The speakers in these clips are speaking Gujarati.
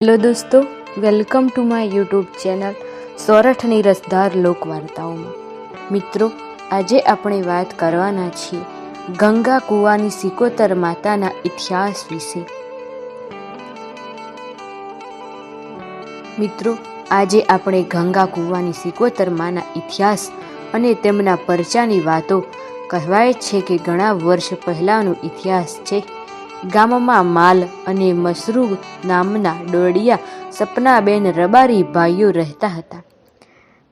હેલો દોસ્તો, welcome to my YouTube channel સોરઠની રસદાર લોકવાર્તાઓમાં। મિત્રો, આજે આપણે વાત કરવાના છીએ ગંગા કૂવાની સિકોતર માતાના ઇતિહાસ વિશે। મિત્રો, આજે આપણે ગંગા કૂવાની સિકોતર માના ઇતિહાસ અને તેમના પરચાની વાતો કહેવાય છે કે ઘણા વર્ષ પહેલાંનો ઇતિહાસ છે। ગામમાં માલ અને મસરૂ નામના ડોડિયા સપનાબેન રબારી ભાઈઓ રહેતા હતા।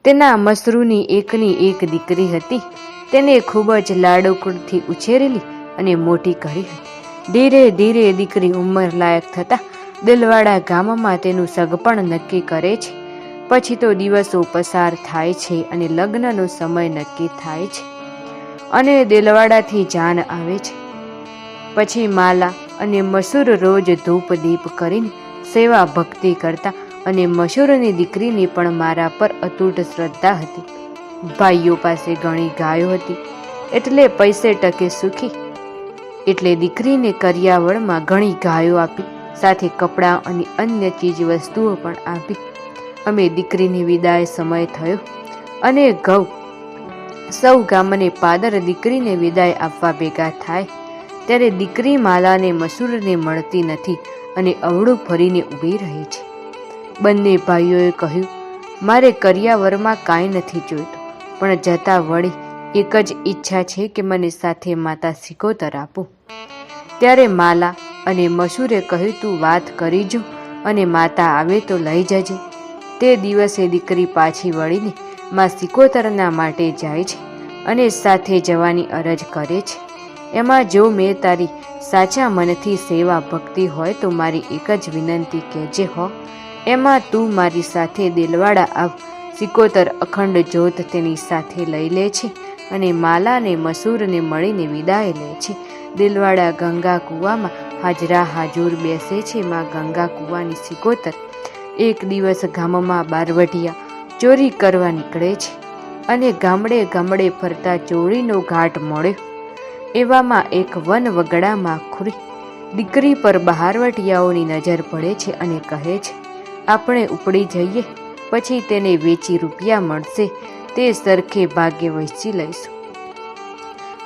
તેના મસરૂની એકની એક દીકરી હતી। તેને ખૂબ જ લાડકોડથી ઉછેરેલી અને મોટી કરી હતી। ધીરે ધીરે દીકરી ઉંમર લાયક થતાં દિલવાડા ગામમાં તેનું સગપણ નક્કી કરે છે। પછી તો દિવસો પસાર થાય છે અને લગ્નનો સમય નક્કી થાય છે અને દિલવાડાથી જાન આવે છે। પછી માલા અને મસૂર રોજ ધૂપ દીપ કરીને સેવા ભક્તિ કરતા અને મસૂરની દીકરીની પણ મારા પર અતૂટ શ્રદ્ધા હતી। ભાઈઓ પાસે ઘણી ગાયો હતી એટલે પૈસે ટકે સુખી, એટલે દીકરીને કરિયાવળમાં ઘણી ગાયો આપી, સાથે કપડાં અને અન્ય ચીજ વસ્તુઓ પણ આપી। અમે દીકરીની વિદાય સમય થયો અને સૌ ગામને પાદર દીકરીને વિદાય આપવા ભેગા થાય ત્યારે દીકરી માલાને મસૂરને મળતી નથી અને અવળું ફરીને ઊભી રહે છે। બંને ભાઈઓએ કહ્યું, મારે કરિયાવરમાં કાંઈ નથી જોઈતું, પણ જતા વળી એક જ ઈચ્છા છે કે મને સાથે માતા સિકોતર આપો। ત્યારે માલા અને મસૂરે કહ્યું, તું વાત કરી જો અને માતા આવે તો લઈ જજે। તે દિવસે દીકરી પાછી વળીને માં સિકોતરના માટે જાય છે અને સાથે જવાની અરજ કરે છે। એમાં જો મેં તારી સાચા મનથી સેવા ભક્તિ હોય તો મારી એક જ વિનંતી કહેજે હો, એમાં તું મારી સાથે દિલવાડા આવ। સિકોતર અખંડ જ્યોત તેની સાથે લઈ લે છે અને માલાને મસૂરને મળીને વિદાય લે છે। દિલવાડા ગંગા કૂવામાં હાજરા હાજુર બેસે છે માં ગંગા કૂવાની સિકોતર। એક દિવસ ગામમાં બારવટિયા ચોરી કરવા નીકળે છે અને ગામડે ગામડે ફરતા ચોરીનો ઘાટ મળ્યો। એવામાં એક વન વગડામાં ખુરી દીકરી પર બહારવટિયાઓની નજર પડે છે અને કહે છે, આપણે ઉપડી જઈએ, પછી તેને વેચી રૂપિયા મળશે તે સરખે ભાગે વહેંચી લઈશું।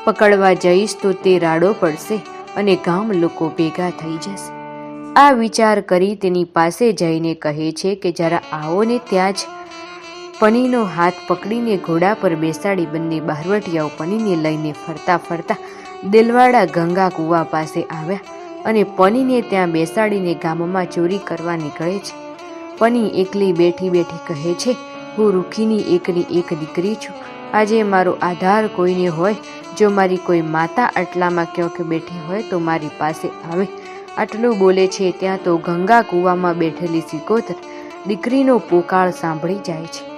પકડવા જઈશ તો તે રાડો પડશે અને ગામ લોકો ભેગા થઈ જશે। આ વિચાર કરી તેની પાસે જઈને કહે છે કે જરા આવો ને। ત્યાં જ પનીનો હાથ પકડીને ઘોડા પર બેસાડી બંને બહારવટિયાઓ પનીને લઈને ફરતા ફરતા દિલવાડા ગંગા કૂવા પાસે આવ્યા અને પનીને ત્યાં બેસાડીને ગામમાં ચોરી કરવા નીકળે છે। પની એકલી બેઠી બેઠી કહે છે, હું રૂખીની એકની એક દીકરી છું, આજે મારો આધાર કોઈને હોય, જો મારી કોઈ માતા આટલામાં ક્યાંક બેઠી હોય તો મારી પાસે આવે। આટલું બોલે છે ત્યાં તો ગંગા કૂવામાં બેઠેલી સિકોતર દીકરીનો પોકાળ સાંભળી જાય છે।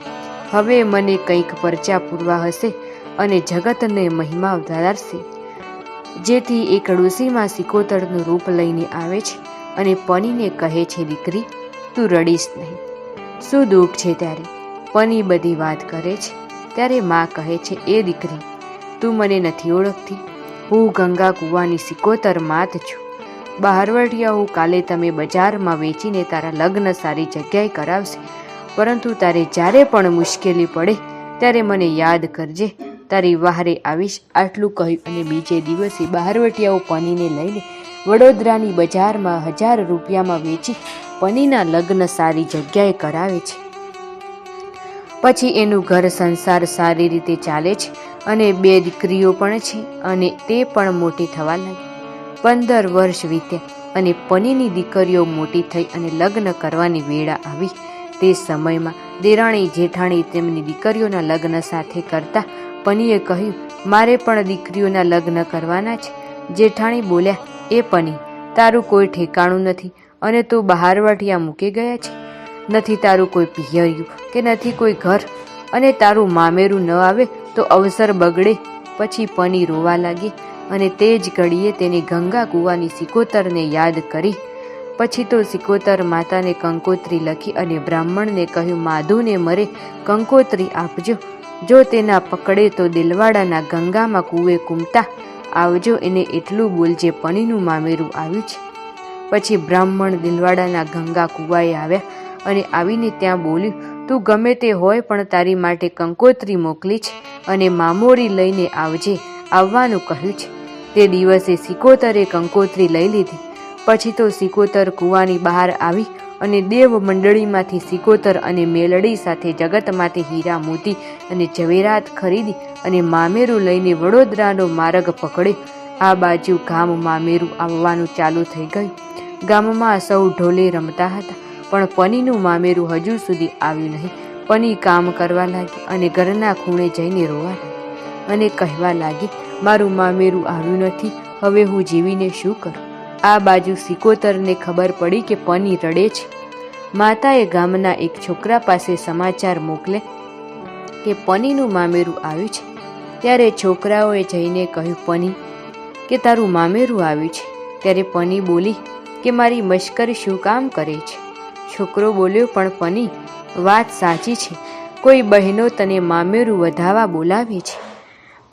હવે મને કંઈક પરચા પૂરવા હશે અને જગતને મહિમા વધારશે, જેથી એક ડોશીમાં સિકોતરનું રૂપ લઈને આવે છે અને પનીને કહે છે, દીકરી તું રડીશ નહીં, શું દુઃખ છે? ત્યારે પની બધી વાત કરે છે। ત્યારે માં કહે છે, એ દીકરી, તું મને નથી ઓળખતી, હું ગંગા કૂવાની સિકોતર માત છું। બહારવટિયાઓ કાલે તમે બજારમાં વેચીને તારા લગ્ન સારી જગ્યાએ કરાવશે, પરંતુ તારે જ્યારે પણ મુશ્કેલી પડે ત્યારે મને યાદ કરજે, તારી વહારે આવીશ। આટલું કહ્યું અને બીજે દિવસે બહારવટિયાઓ પનીને લઈને વડોદરાની બજારમાં 1000 રૂપિયામાં વેચી પનીના લગ્ન સારી જગ્યાએ કરાવે છે। પછી એનું ઘર સંસાર સારી રીતે ચાલે છે અને 2 દીકરીઓ પણ છે અને તે પણ મોટી થવા લાગી। 15 વર્ષ વીત્યા અને પનીની દીકરીઓ મોટી થઈ અને લગ્ન કરવાની વેળા આવી। તે સમયમાં દેરાણી જેઠાણી તેમની દીકરીઓના લગ્ન સાથે કરતા પનીએ કહ્યું, મારે પણ દીકરીઓના લગ્ન કરવાના છે। જેઠાણી બોલ્યા, એ પની, તારું કોઈ ઠેકાણું નથી અને તું બહારવટિયા મૂકી ગયા છે, નથી તારું કોઈ પિયરિયું કે નથી કોઈ ઘર, અને તારું મામેરું ન આવે તો અવસર બગડે। પછી પની રોવા લાગી અને તે જ ઘડીએ તેને ગંગા કૂવાની સિકોતરને યાદ કરી। પછી તો સિકોતર માતાને કંકોત્રી લખી અને બ્રાહ્મણને કહ્યું, માધુને મરે કંકોત્રી આપજો, જો તેના પકડે તો દિલવાડાના ગંગામાં કૂવે કૂમતા આવજો, એને એટલું બોલજે પનીનું મામેરું આવ્યું છે। પછી બ્રાહ્મણ દિલવાડાના ગંગા કુવાએ આવ્યા અને આવીને ત્યાં બોલ્યું, તું ગમે તે હોય પણ તારી માટે કંકોત્રી મોકલી છે અને મામોરી લઈને આવવાનું કહ્યું છે. તે દિવસે સિકોતરે કંકોત્રી લઈ લીધી. પછી તો સિકોતર કૂવાની બહાર આવી અને દેવ મંડળીમાંથી સિકોતર અને મેલડી સાથે જગતમાંથી હીરા મોતી અને ઝવેરાત ખરીદી અને મામેરું લઈને વડોદરાનો માર્ગ પકડ્યો. આ બાજુ ગામ મામેરું આવવાનું ચાલુ થઈ ગયું. ગામમાં સૌ ઢોલે રમતા હતા, પણ પનીનું મામેરું હજુ સુધી આવ્યું નહીં. પની કામ કરવા લાગી અને ઘરના ખૂણે જઈને રોવા લાગી અને કહેવા લાગી, મારું મામેરું આવ્યું નથી, હવે હું જીવીને શું કરું? આ બાજુ સિકોતરને ખબર પડી કે પની રડે છે. માતાએ ગામના એક છોકરા પાસે સમાચાર મોકલે કે પનીનું મામેરું આવ્યું છે. ત્યારે છોકરાઓએ જઈને કહ્યું, પની કે તારું મામેરું આવ્યું છે. ત્યારે પની બોલી કે મારી મશ્કરી શું કામ કરે છે? છોકરો બોલ્યો, પણ પની, વાત સાચી છે, કોઈ બહેનો તને મામેરું વધાવવા બોલાવે છે.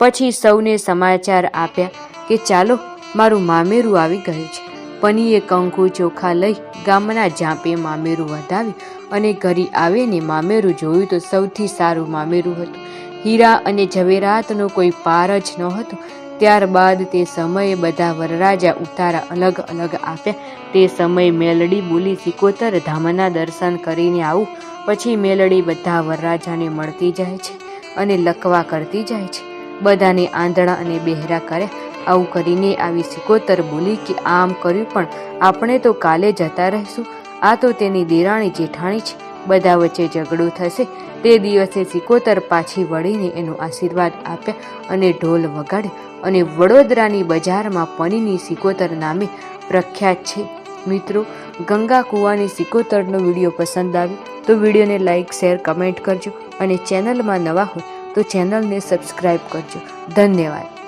પછી સૌને સમાચાર આપ્યા કે ચાલો, મારું મામેરું આવી ગયું છે. પનીએ કંકુ ચોખા લઈ ગામના જાપે મામેરું વધાવ્યું અને ઘરે આવીને મામેરું જોયું તો સૌથી સારું મામેરું હતું. હીરા અને ઝવેરાતનો કોઈ પાર જ નહોતો. ત્યારબાદ તે સમયે બધા વરરાજા ઉતારા અલગ અલગ આપ્યા. તે સમયે મેલડી બોલી, સિકોતર, ધામના દર્શન કરીને આવું. પછી મેલડી બધા વરરાજાને મળતી જાય છે અને લકવા કરતી જાય છે. બધાને આંધળા અને બહેરા કર્યા. આવું કરીને આવી સિકોતર બોલી કે આમ કર્યું, પણ આપણે તો કાલે જતા રહીશું. આ તો તેની દેરાણી જેઠાણી છે, બધા વચ્ચે ઝઘડો થશે. તે દિવસે સિકોતર પાછી વળીને એનો આશીર્વાદ આપ્યા અને ઢોલ વગાડ્યો અને વડોદરાની બજારમાં પનીની સિકોતર નામે પ્રખ્યાત છે. મિત્રો, ગંગા કૂવાની સિકોતરનો વિડીયો પસંદ આવ્યો તો વિડીયોને લાઇક, શેર, કમેન્ટ કરજો અને ચેનલમાં નવા હોય તો ચેનલને સબસ્ક્રાઈબ કરજો. ધન્યવાદ.